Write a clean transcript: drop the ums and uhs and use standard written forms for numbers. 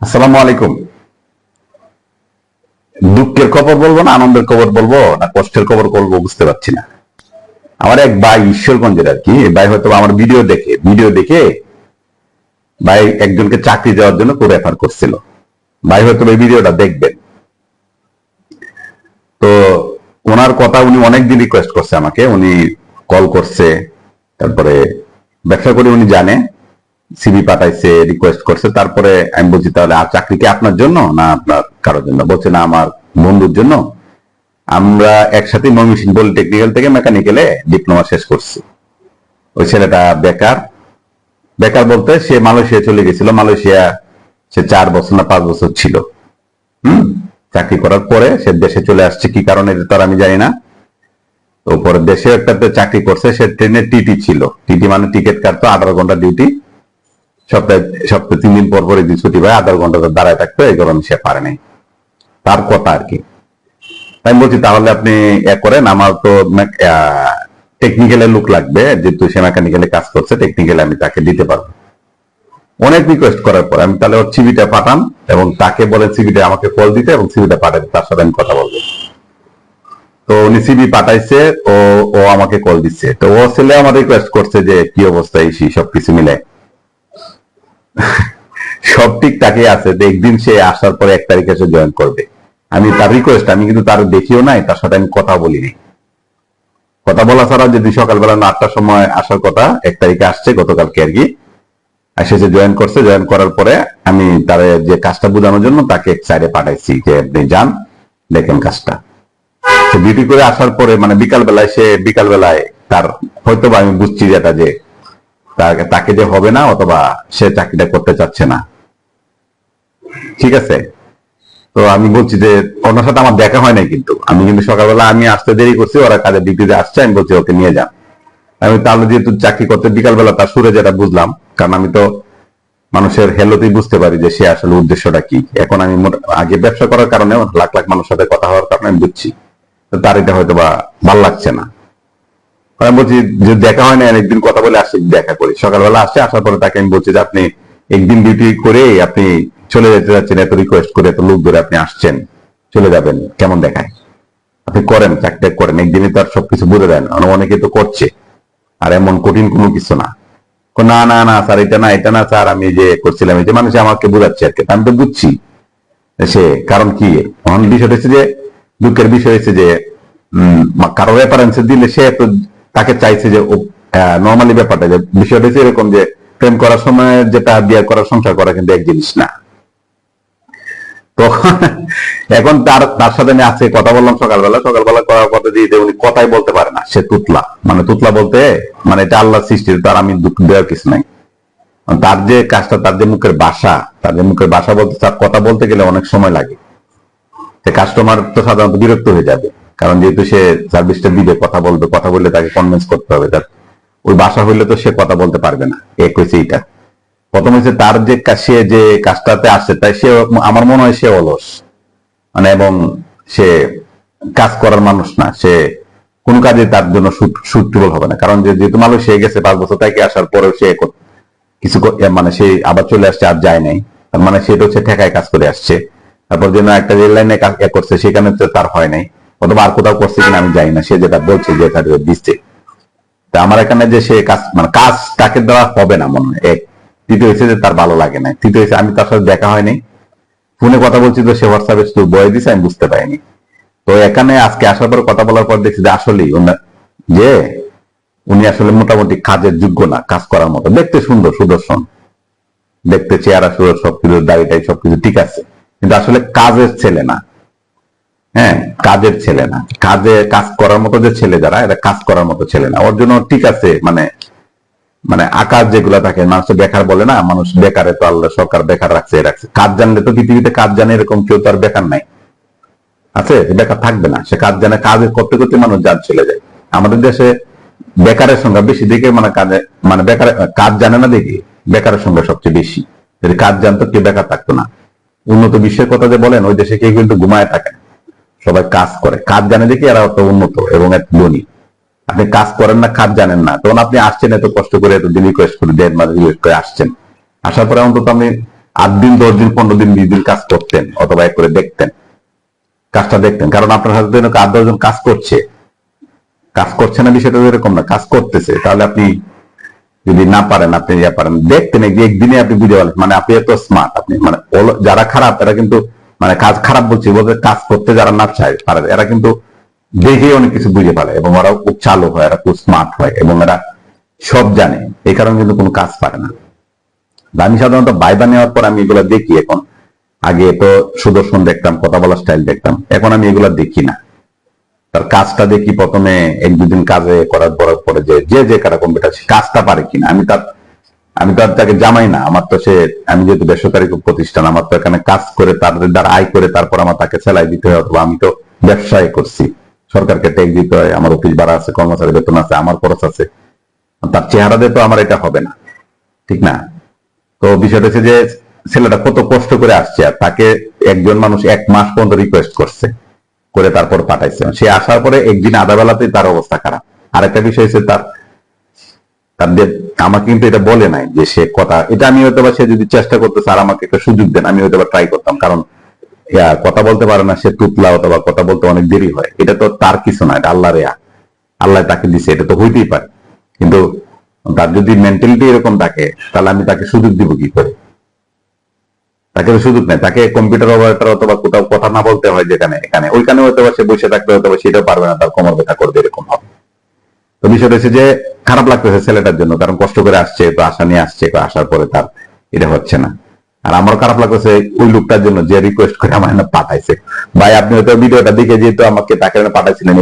আসসালামু আলাইকুম। দুঃখের খবর বলবো না আনন্দের খবর বলবো না কষ্টের খবর বলবো বুঝতে পারছি না। আমার এক ভাই ঈশ্বরগঞ্জের আর কি, ভাই হয়তো আমার ভিডিও দেখে ভাই একজনকে চাকরি দেওয়ার জন্য তো রেফার করছিল। ভাই হয়তো এই ভিডিওটা দেখবেন। তো ওনার কথা উনি অনেকদিন রিকোয়েস্ট করছে আমাকে, উনি কল করছে, তারপরে ব্যবসা করে উনি জানে, সিভি পাঠাইছে, রিকোয়েস্ট করছে। তারপরে আমি বলছি তাহলে আর চাকরি কি আপনার জন্য না আপনার কারোর জন্য? বলছে না আমার বন্ধুর জন্য। আমরা একসাথে ময়মনসিংহ পলিটেকনিক্যাল থেকে মেকানিক্যালে ডিপ্লোমা শেষ করছি। ওই ছেলেটা বেকার। বেকার বলতে সে মালয়েশিয়া চলে গেছিল। মালয়েশিয়া সে 4 বছর না 5 বছর ছিল। হুম। চাকরি করার পরে সে দেশে চলে আসছে, কি কারণে তার আমি জানি না। তো পরে দেশে একটাতে চাকরি করছে, সে ট্রেনে টিটি ছিল। টিটি মানে টিকিট কাটতো, 18 ঘন্টা ডিউটি। সপ্তাহে সপ্তাহে 3 দিন পর পর যদি ছুটি পায় 8 ঘন্টা দাঁড়ায় থাকতো, এই কারণে সে পারে নাই। তার কথা আর কি। আমি বলছি তাহলে আপনি করেন, আমার তো টেকনিক্যালের লোক লাগবে, যেহেতু সে মেকানিক্যালে কাজ করছে, টেকনিক্যালে আমি তাকে দিতে পারবো। অনেক রিকোয়েস্ট করার পর আমি তাহলে ওর সিভিটা পাঠান এবং তাকে বলে সিভিটা আমাকে কল দিতে এবং সিভিটা পাঠাতে, তার সাথে আমি কথা বলবো। তো উনি সিভি পাঠাইছে, ও ও আমাকে কল দিচ্ছে। তো ও ছেলে আমার রিকোয়েস্ট করছে যে কি অবস্থা, এই সবকিছু মিলে সব ঠিকঠাকই আছে, একদিন সে আসার পরে 1 তারিখে সে জয়েন করবে। আমি তার রিকোয়েস্ট, আমি কিন্তু তার দেখিও নাই, তার সাথে আমি কথা বলিনি। কথা বলা ছাড়া যদি সকালবেলা 9টার সময় আসার কথা, 1 তারিখে আসছে গতকালকে আর কি, এসে জয়েন করছে। জয়েন করার পরে আমি তার যে কাজটা বোঝানোর জন্য তাকে এক সাইডে পাঠাইছি যে আপনি যান, দেখেন কাজটা। সে ডিউটি করে আসার পরে মানে বিকালবেলায় তার হয়তো আমি বুঝছি যেটা যে তাকে যে হবে না, অথবা সে চাকরিটা করতে চাচ্ছে না। ঠিক আছে। তো আমি বলছি যে ওনার সাথে আমার দেখা হয় নাই, কিন্তু আমি কিন্তু সকালবেলা আমি আসতে দেরি করছি, ওরা কাজে ডিউটিতে আসছে, আমি বলছি ওকে নিয়ে যান। আমি তাহলে যেহেতু চাকরি করতে বিকালবেলা, তার সুরে যেটা বুঝলাম, কারণ আমি তো মানুষের হেলোতেই বুঝতে পারি যে সে আসলে উদ্দেশ্যটা কি। এখন আমি আগে ব্যবসা করার কারণে লাখ লাখ মানুষের সাথে কথা হওয়ার কারণে আমি বুঝছি তো তার এটা হয়তো বা ভাল লাগছে না। আমি বলছি যে দেখা হয় না, একদিন কথা বলে আসছি, দেখা করি। সকালবেলা আসছে, আসার পরে তাকে আমি বলছি যে আপনি একদিন ডিউটি করে আপনি চলে যেতে যাচ্ছেন, এত রিকোয়েস্ট করে এত লোক ধরে আপনি আসছেন, চলে যাবেন, কেমন দেখায়? আপনি করেন, চাকরি করেন, একদিনই তো আর সবকিছু বুঝে দেন, অনেকে তো করছে। আর এমন কঠিন কোনো কিছু না। না না না স্যার, এটা না স্যার, আমি যে করছিলাম, এই যে মানুষ আমাকে বোঝাচ্ছে আর কি। আমি তো বুঝছি সে কারণ কি। বিষয়টা হচ্ছে যে দুঃখের বিষয় হচ্ছে যে কারো রেফারেন্স দিলে সে তো তাকে চাইছে যে নর্মালি ব্যাপারটা যে বিষয়টা হচ্ছে এরকম যে প্রেম করার সময় যেটা বিয়ে করার সংসার করা কিন্তু এক জিনিস না। তখন এখন তার সাথে আমি আজকে কথা বললাম সকালবেলা করার কথা দিয়ে উনি কথাই বলতে পারে না। সে তুতলা, মানে তুতলা বলতে মানে এটা আল্লাহ সৃষ্টি, তার আমি দুঃখ দেওয়ার কিছু নাই। তার যে কাজটা, তার যে মুখের ভাষা বলতে, তার কথা বলতে গেলে অনেক সময় লাগে। সে কাস্টমার তো সাধারণত বিরক্ত হয়ে যাবে, কারণ যেহেতু সে সার্ভিসটা দিবে, কথা বললে তাকে কনভিন্স করতে হবে। তার ওই ভাষা হইলে তো সে কথা বলতে পারবে না। এক হয়েছে এইটা। প্রথম হচ্ছে তার যে সে যে কাজটাতে আসছে, তাই সে, আমার মনে হয় সে অলস, মানে এবং সে কাজ করার মানুষ না। সে কোন কাজে তার জন্য সুটেবল হবে না, কারণ যেহেতু মানুষ সে গেছে 5 বছর থেকে আসার পরেও সে কিছু মানে সে আবার চলে আসছে, আর যায় নাই। তার মানে সেটা হচ্ছে ঠেকায় কাজ করে আসছে। তারপর যেন একটা রেল লাইনে কাজ করছে, সেখানে তো তার হয় নাই, অথবা আর কোথাও করছে কিনা আমি জানি না। সে যেটা বলছে যে দিচ্ছে, তা আমার এখানে যে সে কাজ, মানে কাজ তাকে দেওয়া হবে না মনে হয়। এক। তৃতীয় হয়েছে যে তার ভালো লাগে না। তৃতীয় হয়েছে আমি তার সাথে দেখা হয়নি, ফোনে কথা বলছি তো সে হোয়াটসঅ্যাপে শুধু বয়ে দিছে, আমি বুঝতে পারিনি। তো এখানে আজকে আসার পর কথা বলার পর দেখছি যে আসলেই যে উনি আসলে মোটামুটি কাজের যোগ্য না, কাজ করার মতো। দেখতে সুন্দর, সুদর্শন দেখতে, চেহারা সুন্দর, সবকিছু দাড়িটাই সবকিছু ঠিক আছে, কিন্তু আসলে কাজের ছেলে না। হ্যাঁ, কাজের ছেলে না। কাজ করার মতো যে ছেলে যারা, এরা কাজ করার মতো ছেলে না। ওর জন্য ঠিক আছে, মানে মানে আকাশ যেগুলা থাকে, মানুষ বেকার বলে না, মানুষ বেকারে তো আল্লাহ সরকার বেকার রাখছে। কাজ জানলে তো পৃথিবীতে কাজ জানে এরকম কেউ তো আর বেকার নাই। আছে, বেকার থাকবে না। সে কাজ জানে, কাজ করতে করতে মানুষ যান চলে যায়। আমাদের দেশে বেকারের সংখ্যা বেশি দেখে, মানে কাজে, মানে বেকার কাজ জানে না দেখি বেকারের সংখ্যা সবচেয়ে বেশি। যদি কাজ জানতো কেউ বেকার থাকতো না। উন্নত বিশ্বের কথা যে বলেন, ওই দেশে কেউ কিন্তু ঘুমায় থাকে না, সবাই কাজ করে। কাজ জানে দেখি এরা অত উন্নত এবং এত ধনী। আপনি কাজ করেন না, কাজ জানেন না, তখন আপনি আসছেন এত কষ্ট করে, এত দিন রিকোয়েস্ট করে, 1.5 মাস রিকোয়েস্ট করে আসছেন। আসার পরে অন্তত আপনি 8 দিন 10 দিন 15 দিন 20 দিন কাজ করতেন, অথবা এক করে দেখতেন, কাজটা দেখতেন। কারণ আপনার সাথে 8-10 জন কাজ করছে না, বিষয়টা এরকম না, কাজ করতেছে। তাহলে আপনি যদি না পারেন, আপনি পারেন দেখতেন, একদিনে আপনি বুঝে পারেন। মানে আপনি এত স্মার্ট, আপনি মানে যারা খারাপ এরা কিন্তু, মানে কাজ খারাপ বলছি বলতে, কাজ করতে যারা না চায় পারে, এরা কিন্তু দেখেই অনেক কিছু বুঝে পারে, এবং ওরা খুব চালু হয়, এরা খুব স্মার্ট হয়, এবং এরা সব জানে। এই কারণে কিন্তু কোনো কাজ পারে না। আমি সাধারণত বাইবা নেওয়ার পর আমি এগুলা দেখি এখন। আগে তো সুদর্শন দেখতাম, কথা বলার স্টাইল দেখতাম, এখন আমি এগুলা দেখি না। তার কাজটা দেখি প্রথমে, 1-2 দিন কাজে করার পরে যে কারা কম্পিউটার কাজটা পারে কিনা। আমি তো আর তাকে জামাই না, আমার তো আমি যেহেতু বেসরকারি প্রতিষ্ঠান, আমার তো এখানে কাজ করে তাদের দ্বারা আয় করে তারপর আমার তাকে সেলাই দিতে হয়, অথবা আমি তো ব্যবসায় করছি, সরকারকে ট্যাক্স দিতে হয়, আমার অফিস ভাড়া আছে, কর্মচারী বেতন আছে, আমার খরচ আছে। তার চেহারা দিয়ে তো আমার এটা হবে না, ঠিক না? তো বিষয়টা হচ্ছে যে ছেলেটা কত কষ্ট করে আসছে, আর তাকে একজন মানুষ 1 মাস পর্যন্ত রিকোয়েস্ট করছে, করে তারপর পাঠাইছে। সে আসার পরে একদিন আধা বেলাতেই তার অবস্থা খারাপ। আরেকটা বিষয় হচ্ছে তার আমাকে কিন্তু এটা বলে নাই যে সে কথা, এটা আমি হয়তো বা, সে যদি চেষ্টা করতে স্যার আমাকে একটা সুযোগ দেন, আমি হয়তো বা ট্রাই করতাম। কারণ কথা বলতে পারে না, সে তুতলা, অথবা কথা বলতে অনেক দেরি হয়, এটা তো তার কিছু না, এটা আল্লাহর আল্লাহ তাকে দিছে, এটা তো হইতেই পারে। কিন্তু তার যদি মেন্টালিটি এরকম থাকে, তাহলে আমি তাকে সুযোগ দিব কি করে? তাকে তো সুযোগ নেই, তাকে কম্পিউটার অপারেটর অথবা কোথাও কথা না বলতে হয়, যেখানে এখানে ওইখানে হয়তো সে বসে থাকতে, হয়তো সেটাও পারবে না, তার কোমর ব্যথা করবে, এরকম হবে। তো বিষয়টা হচ্ছে যে খারাপ লাগতেছে ছেলেটার জন্য, কারণ কষ্ট করে আসছে, তো আশা নিয়ে আসছে, আসার পরে তার এটা হচ্ছে না। আর আমারও খারাপ লাগতেছে ওই লোকটার জন্য, যে রিকোয়েস্ট করে আমার পাঠাইছে। ভাই আপনি হয়তো ভিডিওটা দেখে, যেহেতু আমাকে তাকে পাঠাইছিলেন,